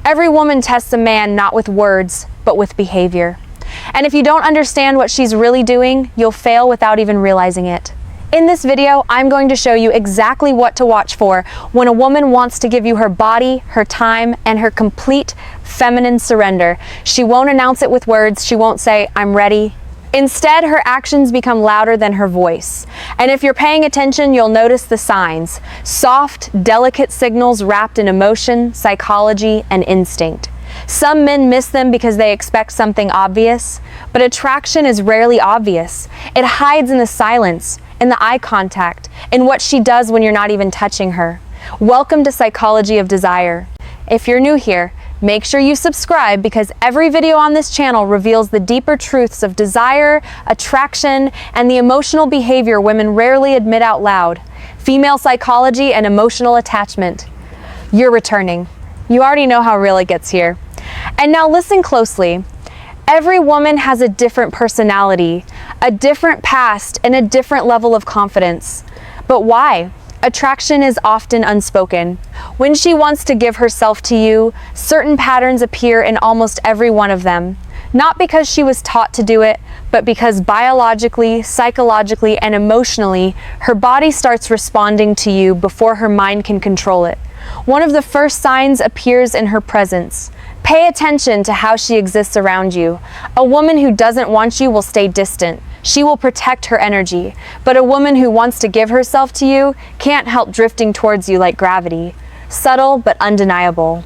Every woman tests a man not with words, but with behavior. And if you don't understand what she's really doing, you'll fail without even realizing it. In this video, I'm going to show you exactly what to watch for when a woman wants to give you her body, her time, and her complete feminine surrender. She won't announce it with words. She won't say, "I'm ready." Instead, her actions become louder than her voice. And if you're paying attention, you'll notice the signs. Soft, delicate signals wrapped in emotion, psychology, and instinct. Some men miss them because they expect something obvious, but attraction is rarely obvious. It hides in the silence, in the eye contact, in what she does when you're not even touching her. Welcome to Psychology of Desire. If you're new here, make sure you subscribe because every video on this channel reveals the deeper truths of desire, attraction, and the emotional behavior women rarely admit out loud. Female psychology and emotional attachment. You're returning. You already know how real it gets here. And now listen closely. Every woman has a different personality, a different past, and a different level of confidence. But why? Attraction is often unspoken. When she wants to give herself to you, certain patterns appear in almost every one of them. Not because she was taught to do it, but because biologically, psychologically, and emotionally, her body starts responding to you before her mind can control it. One of the first signs appears in her presence. Pay attention to how she exists around you. A woman who doesn't want you will stay distant. She will protect her energy. But a woman who wants to give herself to you can't help drifting towards you like gravity. Subtle but undeniable.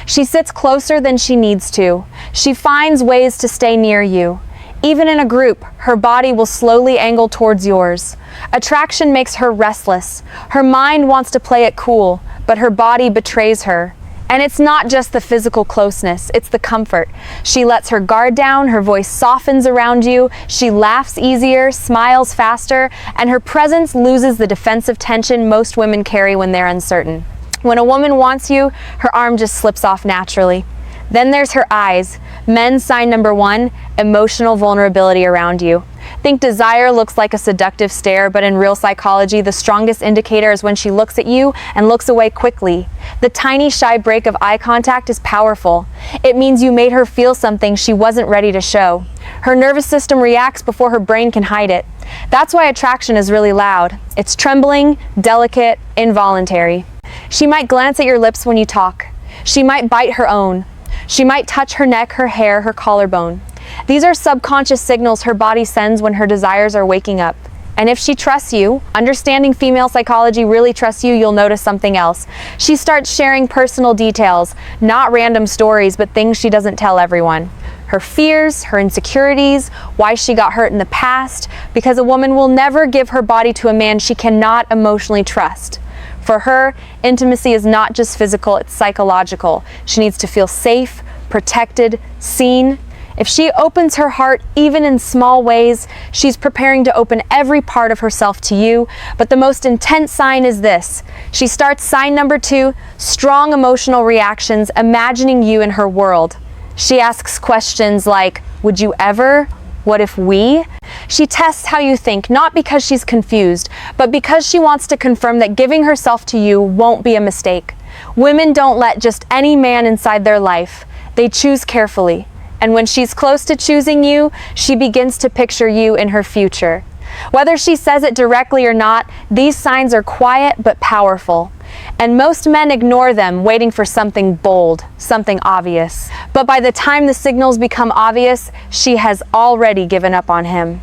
She sits closer than she needs to. She finds ways to stay near you. Even in a group, her body will slowly angle towards yours. Attraction makes her restless. Her mind wants to play it cool, but her body betrays her. And it's not just the physical closeness, it's the comfort. She lets her guard down, her voice softens around you, she laughs easier, smiles faster, and her presence loses the defensive tension most women carry when they're uncertain. When a woman wants you, her arm just slips off naturally. Then there's her eyes. Men's sign number 1, emotional vulnerability around you. Think desire looks like a seductive stare, but in real psychology, the strongest indicator is when she looks at you and looks away quickly. The tiny shy break of eye contact is powerful. It means you made her feel something she wasn't ready to show. Her nervous system reacts before her brain can hide it. That's why attraction is really loud. It's trembling, delicate, involuntary. She might glance at your lips when you talk. She might bite her own. She might touch her neck, her hair, her collarbone. These are subconscious signals her body sends when her desires are waking up. And if she trusts you, understanding female psychology really trusts you, you'll notice something else. She starts sharing personal details, not random stories, but things she doesn't tell everyone. Her fears, her insecurities, why she got hurt in the past, because a woman will never give her body to a man she cannot emotionally trust. For her, intimacy is not just physical, it's psychological. She needs to feel safe, protected, seen. If she opens her heart, even in small ways, she's preparing to open every part of herself to you. But the most intense sign is this. She starts sign number 2, strong emotional reactions, imagining you in her world. She asks questions like, would you ever? What if we? She tests how you think, not because she's confused, but because she wants to confirm that giving herself to you won't be a mistake. Women don't let just any man inside their life. They choose carefully. And when she's close to choosing you, she begins to picture you in her future. Whether she says it directly or not, these signs are quiet but powerful. And most men ignore them, waiting for something bold, something obvious. But by the time the signals become obvious, she has already given up on him.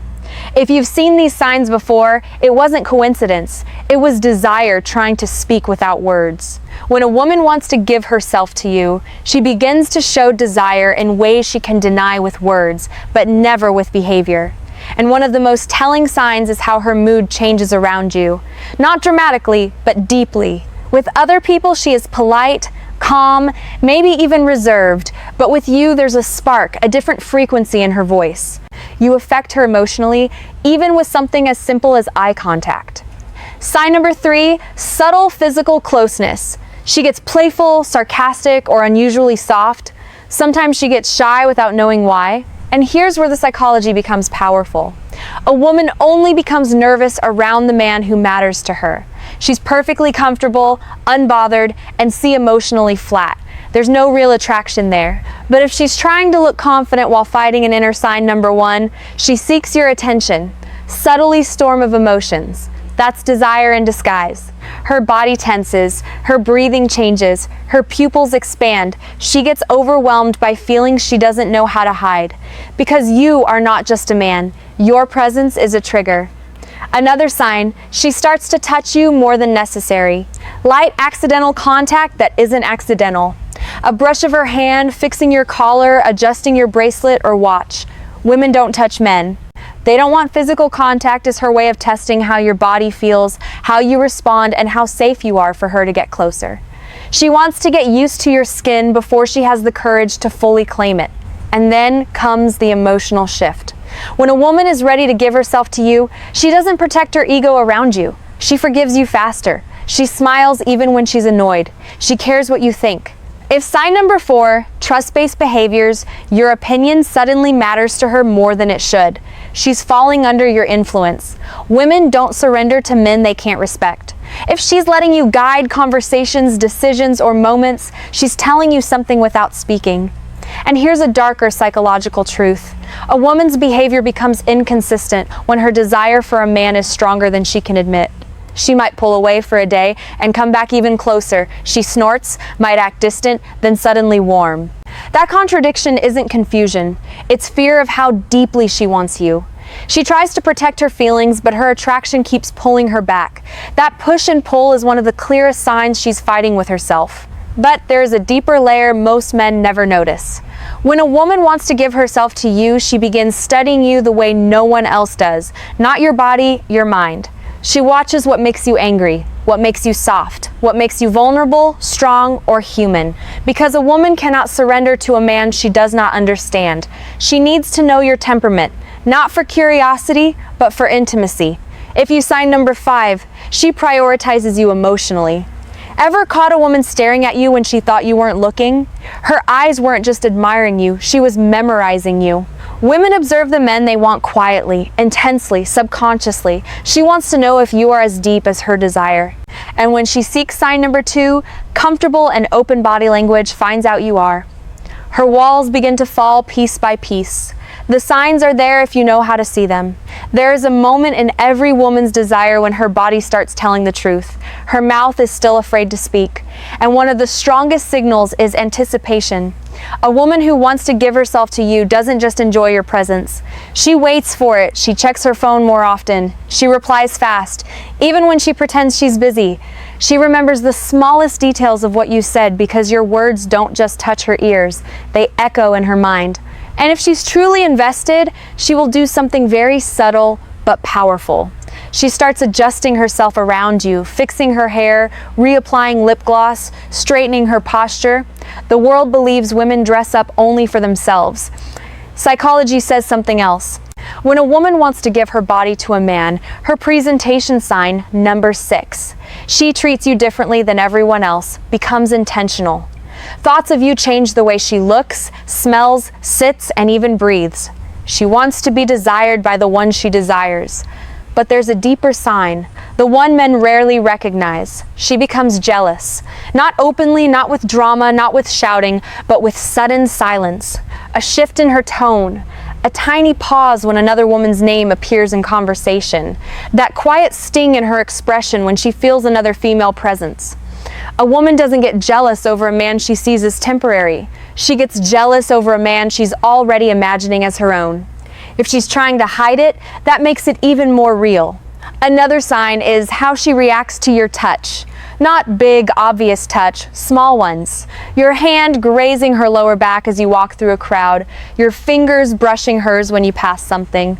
If you've seen these signs before, it wasn't coincidence. It was desire trying to speak without words. When a woman wants to give herself to you, she begins to show desire in ways she can deny with words, but never with behavior. And one of the most telling signs is how her mood changes around you. Not dramatically, but deeply. With other people, she is polite, calm, maybe even reserved, but with you, there's a spark, a different frequency in her voice. You affect her emotionally, even with something as simple as eye contact. Sign number 3, subtle physical closeness. She gets playful, sarcastic, or unusually soft. Sometimes she gets shy without knowing why. And here's where the psychology becomes powerful. A woman only becomes nervous around the man who matters to her. She's perfectly comfortable, unbothered, and emotionally flat. There's no real attraction there. But if she's trying to look confident while fighting an inner sign number 1, she seeks your attention. Subtly storm of emotions. That's desire in disguise. Her body tenses, her breathing changes, her pupils expand. She gets overwhelmed by feelings she doesn't know how to hide. Because you are not just a man, your presence is a trigger. Another sign, she starts to touch you more than necessary. Light accidental contact that isn't accidental. A brush of her hand, fixing your collar, adjusting your bracelet or watch. Women don't touch men. They don't want physical contact as her way of testing how your body feels, how you respond, and how safe you are for her to get closer. She wants to get used to your skin before she has the courage to fully claim it. And then comes the emotional shift. When a woman is ready to give herself to you, she doesn't protect her ego around you. She forgives you faster. She smiles even when she's annoyed. She cares what you think. If sign number 4, trust-based behaviors, your opinion suddenly matters to her more than it should. She's falling under your influence. Women don't surrender to men they can't respect. If she's letting you guide conversations, decisions, or moments, she's telling you something without speaking. And here's a darker psychological truth. A woman's behavior becomes inconsistent when her desire for a man is stronger than she can admit. She might pull away for a day and come back even closer. She snorts, might act distant, then suddenly warm. That contradiction isn't confusion. It's fear of how deeply she wants you. She tries to protect her feelings, but her attraction keeps pulling her back. That push and pull is one of the clearest signs she's fighting with herself. But there is a deeper layer most men never notice. When a woman wants to give herself to you, she begins studying you the way no one else does. Not your body, your mind. She watches what makes you angry, what makes you soft, what makes you vulnerable, strong, or human. Because a woman cannot surrender to a man she does not understand. She needs to know your temperament, not for curiosity, but for intimacy. If you sign number 5, she prioritizes you emotionally. Ever caught a woman staring at you when she thought you weren't looking? Her eyes weren't just admiring you, she was memorizing you. Women observe the men they want quietly, intensely, subconsciously. She wants to know if you are as deep as her desire. And when she seeks sign number 2, comfortable and open body language finds out you are. Her walls begin to fall piece by piece. The signs are there if you know how to see them. There is a moment in every woman's desire when her body starts telling the truth. Her mouth is still afraid to speak. And one of the strongest signals is anticipation. A woman who wants to give herself to you doesn't just enjoy your presence. She waits for it. She checks her phone more often. She replies fast, even when she pretends she's busy. She remembers the smallest details of what you said because your words don't just touch her ears. They echo in her mind. And if she's truly invested, she will do something very subtle but powerful. She starts adjusting herself around you, fixing her hair, reapplying lip gloss, straightening her posture. The world believes women dress up only for themselves. Psychology says something else. When a woman wants to give her body to a man, her presentation sign, number 6, she treats you differently than everyone else, becomes intentional. Thoughts of you change the way she looks, smells, sits, and even breathes. She wants to be desired by the one she desires. But there's a deeper sign, the one men rarely recognize. She becomes jealous. Not openly, not with drama, not with shouting, but with sudden silence. A shift in her tone. A tiny pause when another woman's name appears in conversation. That quiet sting in her expression when she feels another female presence. A woman doesn't get jealous over a man she sees as temporary. She gets jealous over a man she's already imagining as her own. If she's trying to hide it, that makes it even more real. Another sign is how she reacts to your touch. Not big, obvious touch, small ones. Your hand grazing her lower back as you walk through a crowd, your fingers brushing hers when you pass something.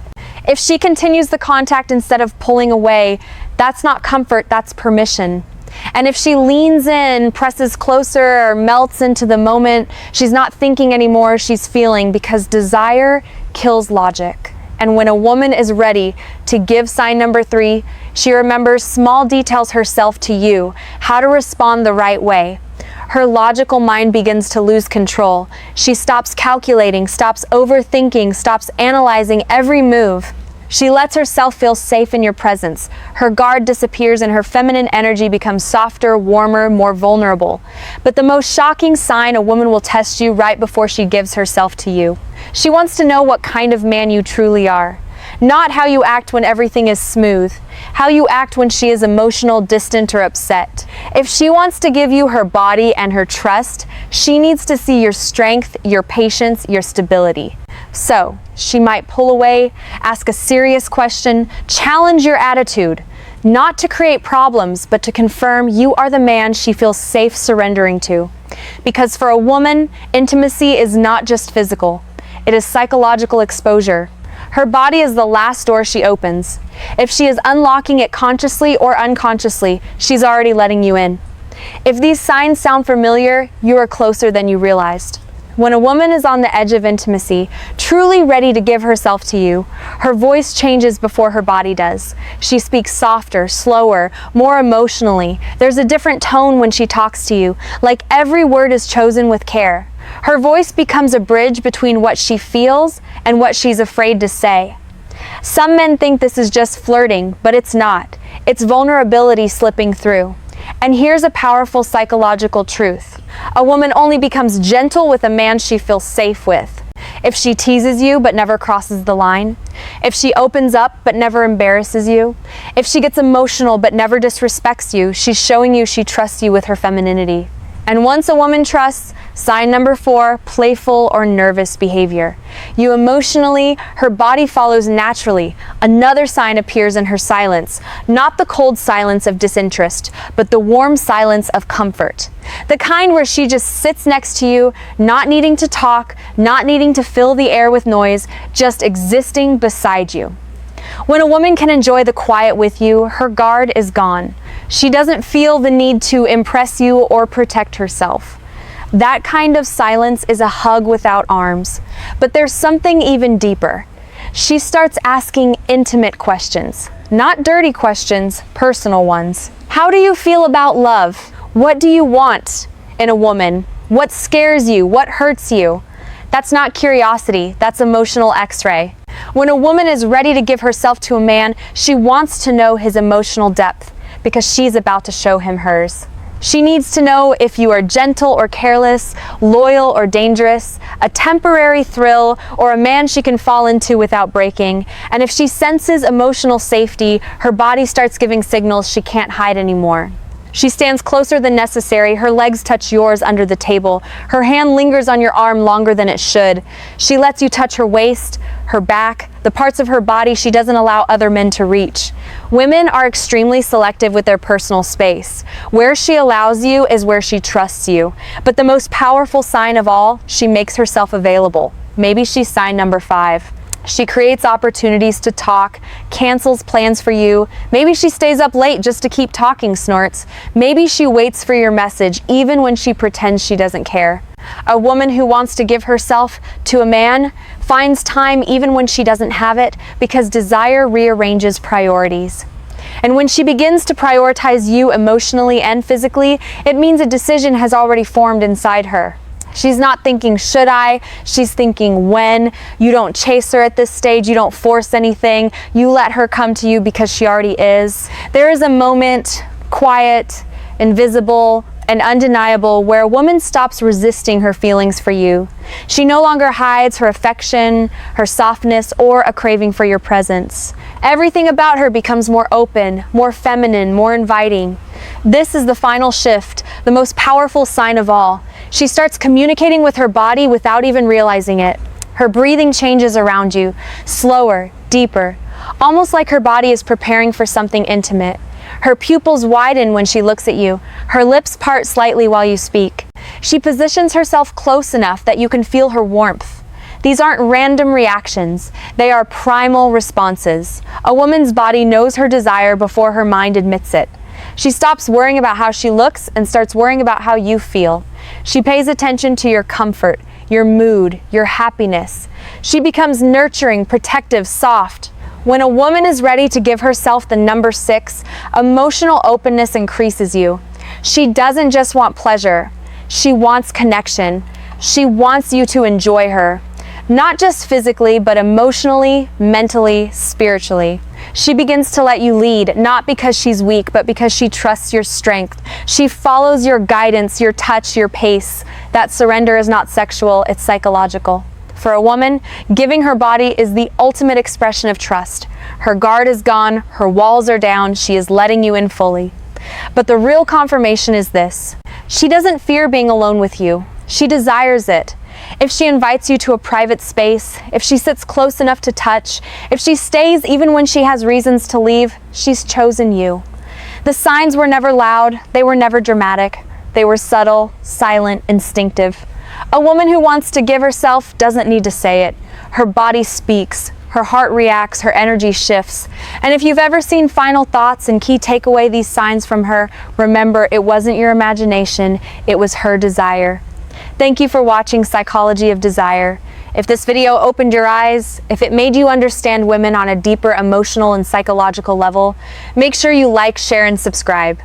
If she continues the contact instead of pulling away, that's not comfort, that's permission. And if she leans in, presses closer, or melts into the moment, she's not thinking anymore, she's feeling, because desire kills logic. And when a woman is ready to give sign number 3, she remembers small details herself to you, how to respond the right way. Her logical mind begins to lose control. She stops calculating, stops overthinking, stops analyzing every move. She lets herself feel safe in your presence. Her guard disappears and her feminine energy becomes softer, warmer, more vulnerable. But the most shocking sign a woman will test you right before she gives herself to you. She wants to know what kind of man you truly are. Not how you act when everything is smooth, how you act when she is emotional, distant, or upset. If she wants to give you her body and her trust, she needs to see your strength, your patience, your stability. So, she might pull away, ask a serious question, challenge your attitude, not to create problems, but to confirm you are the man she feels safe surrendering to. Because for a woman, intimacy is not just physical, it is psychological exposure. Her body is the last door she opens. If she is unlocking it consciously or unconsciously, she's already letting you in. If these signs sound familiar, you are closer than you realized. When a woman is on the edge of intimacy, truly ready to give herself to you, her voice changes before her body does. She speaks softer, slower, more emotionally. There's a different tone when she talks to you, like every word is chosen with care. Her voice becomes a bridge between what she feels and what she's afraid to say. Some men think this is just flirting, but it's not. It's vulnerability slipping through. And here's a powerful psychological truth. A woman only becomes gentle with a man she feels safe with. If she teases you but never crosses the line, if she opens up but never embarrasses you, if she gets emotional but never disrespects you, she's showing you she trusts you with her femininity. And once a woman trusts, sign number 4, playful or nervous behavior. You emotionally, her body follows naturally. Another sign appears in her silence, not the cold silence of disinterest, but the warm silence of comfort. The kind where she just sits next to you, not needing to talk, not needing to fill the air with noise, just existing beside you. When a woman can enjoy the quiet with you, her guard is gone. She doesn't feel the need to impress you or protect herself. That kind of silence is a hug without arms. But there's something even deeper. She starts asking intimate questions, not dirty questions, personal ones. How do you feel about love? What do you want in a woman? What scares you? What hurts you? That's not curiosity, that's emotional X-ray. When a woman is ready to give herself to a man, she wants to know his emotional depth because she's about to show him hers. She needs to know if you are gentle or careless, loyal or dangerous, a temporary thrill, or a man she can fall into without breaking. And if she senses emotional safety, her body starts giving signals she can't hide anymore. She stands closer than necessary, her legs touch yours under the table. Her hand lingers on your arm longer than it should. She lets you touch her waist, her back, the parts of her body she doesn't allow other men to reach. Women are extremely selective with their personal space. Where she allows you is where she trusts you. But the most powerful sign of all, she makes herself available. Maybe she's sign number 5. She creates opportunities to talk, cancels plans for you. Maybe she stays up late just to keep talking, snorts. Maybe she waits for your message even when she pretends she doesn't care. A woman who wants to give herself to a man finds time even when she doesn't have it because desire rearranges priorities. And when she begins to prioritize you emotionally and physically, it means a decision has already formed inside her. She's not thinking, should I? She's thinking, when? You don't chase her at this stage. You don't force anything. You let her come to you because she already is. There is a moment, quiet, invisible, and undeniable, where a woman stops resisting her feelings for you. She no longer hides her affection, her softness, or a craving for your presence. Everything about her becomes more open, more feminine, more inviting. This is the final shift, the most powerful sign of all. She starts communicating with her body without even realizing it. Her breathing changes around you, slower, deeper, almost like her body is preparing for something intimate. Her pupils widen when she looks at you. Her lips part slightly while you speak. She positions herself close enough that you can feel her warmth. These aren't random reactions. They are primal responses. A woman's body knows her desire before her mind admits it. She stops worrying about how she looks and starts worrying about how you feel. She pays attention to your comfort, your mood, your happiness. She becomes nurturing, protective, soft. When a woman is ready to give herself the number 6, emotional openness increases you. She doesn't just want pleasure. She wants connection. She wants you to enjoy her. Not just physically, but emotionally, mentally, spiritually. She begins to let you lead, not because she's weak, but because she trusts your strength. She follows your guidance, your touch, your pace. That surrender is not sexual, it's psychological. For a woman, giving her body is the ultimate expression of trust. Her guard is gone, her walls are down, she is letting you in fully. But the real confirmation is this: she doesn't fear being alone with you. She desires it. If she invites you to a private space, if she sits close enough to touch, if she stays even when she has reasons to leave, she's chosen you. The signs were never loud, they were never dramatic. They were subtle, silent, instinctive. A woman who wants to give herself doesn't need to say it. Her body speaks, her heart reacts, her energy shifts. And if you've ever seen final thoughts and key take away these signs from her, remember, it wasn't your imagination, it was her desire. Thank you for watching Psychology of Desire. If this video opened your eyes, if it made you understand women on a deeper emotional and psychological level, make sure you like, share, and subscribe.